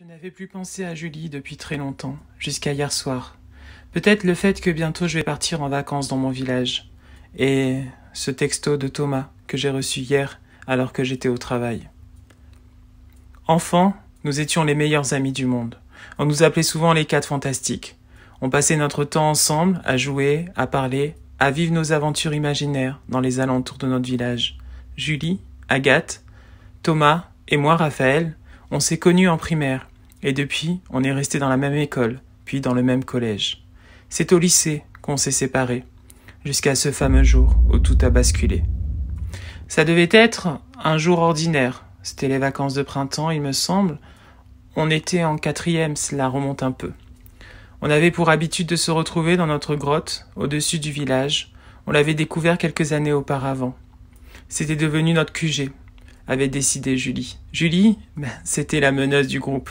Je n'avais plus pensé à Julie depuis très longtemps, jusqu'à hier soir. Peut-être le fait que bientôt je vais partir en vacances dans mon village. Et ce texto de Thomas que j'ai reçu hier alors que j'étais au travail. Enfants, nous étions les meilleurs amis du monde. On nous appelait souvent les 4 fantastiques. On passait notre temps ensemble à jouer, à parler, à vivre nos aventures imaginaires dans les alentours de notre village. Julie, Agathe, Thomas et moi, Raphaël, on s'est connus en primaire. Et depuis, on est restés dans la même école, puis dans le même collège. C'est au lycée qu'on s'est séparés, jusqu'à ce fameux jour où tout a basculé. Ça devait être un jour ordinaire. C'était les vacances de printemps, il me semble. On était en 4e, cela remonte un peu. On avait pour habitude de se retrouver dans notre grotte, au-dessus du village. On l'avait découvert quelques années auparavant. C'était devenu notre QG, avait décidé Julie. Julie, c'était la meneuse du groupe.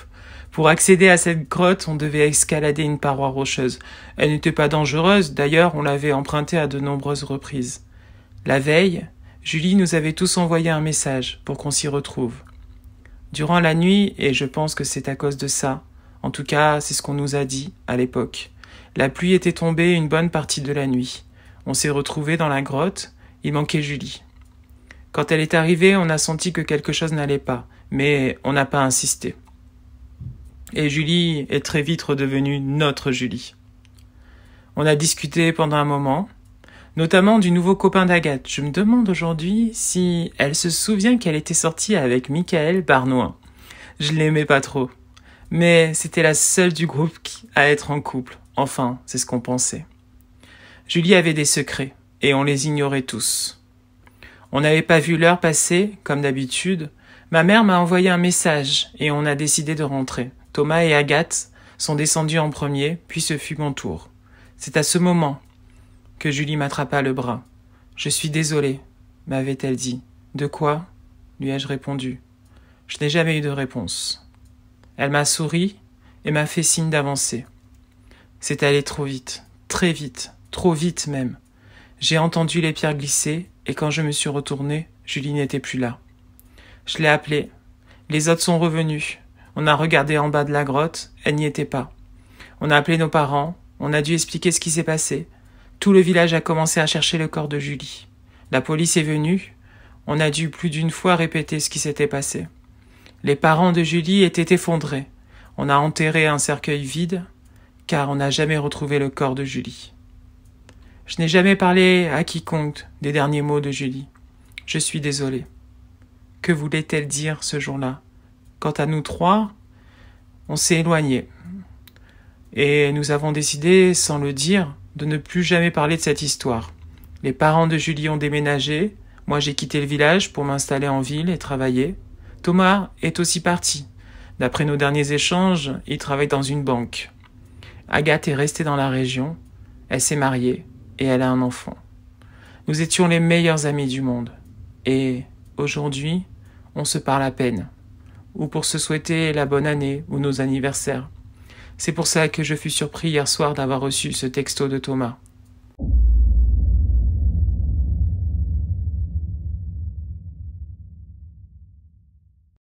Pour accéder à cette grotte, on devait escalader une paroi rocheuse. Elle n'était pas dangereuse, d'ailleurs on l'avait empruntée à de nombreuses reprises. La veille, Julie nous avait tous envoyé un message pour qu'on s'y retrouve. Durant la nuit, et je pense que c'est à cause de ça, en tout cas c'est ce qu'on nous a dit à l'époque, la pluie était tombée une bonne partie de la nuit. On s'est retrouvés dans la grotte, il manquait Julie. Quand elle est arrivée, on a senti que quelque chose n'allait pas, mais on n'a pas insisté. Et Julie est très vite redevenue notre Julie. On a discuté pendant un moment, notamment du nouveau copain d'Agathe. Je me demande aujourd'hui si elle se souvient qu'elle était sortie avec Michael Barnoin. Je l'aimais pas trop, mais c'était la seule du groupe à être en couple. Enfin, c'est ce qu'on pensait. Julie avait des secrets, et on les ignorait tous. On n'avait pas vu l'heure passer, comme d'habitude. Ma mère m'a envoyé un message, et on a décidé de rentrer. Thomas et Agathe sont descendus en premier, puis ce fut mon tour. C'est à ce moment que Julie m'attrapa le bras. « Je suis désolée », m'avait-elle dit. « De quoi ?» lui ai-je répondu. Je n'ai jamais eu de réponse. Elle m'a souri et m'a fait signe d'avancer. C'est allé trop vite, très vite, trop vite même. J'ai entendu les pierres glisser et quand je me suis retournée, Julie n'était plus là. Je l'ai appelée. Les autres sont revenus. On a regardé en bas de la grotte, elle n'y était pas. On a appelé nos parents, on a dû expliquer ce qui s'est passé. Tout le village a commencé à chercher le corps de Julie. La police est venue, on a dû plus d'une fois répéter ce qui s'était passé. Les parents de Julie étaient effondrés. On a enterré un cercueil vide, car on n'a jamais retrouvé le corps de Julie. Je n'ai jamais parlé à quiconque des derniers mots de Julie. Je suis désolée. Que voulait-elle dire ce jour-là ? Quant à nous 3, on s'est éloignés. Et nous avons décidé, sans le dire, de ne plus jamais parler de cette histoire. Les parents de Julie ont déménagé. Moi, j'ai quitté le village pour m'installer en ville et travailler. Thomas est aussi parti. D'après nos derniers échanges, il travaille dans une banque. Agathe est restée dans la région. Elle s'est mariée et elle a un enfant. Nous étions les meilleurs amis du monde. Et aujourd'hui, on se parle à peine. Ou pour se souhaiter la bonne année ou nos anniversaires. C'est pour ça que je fus surpris hier soir d'avoir reçu ce texto de Thomas.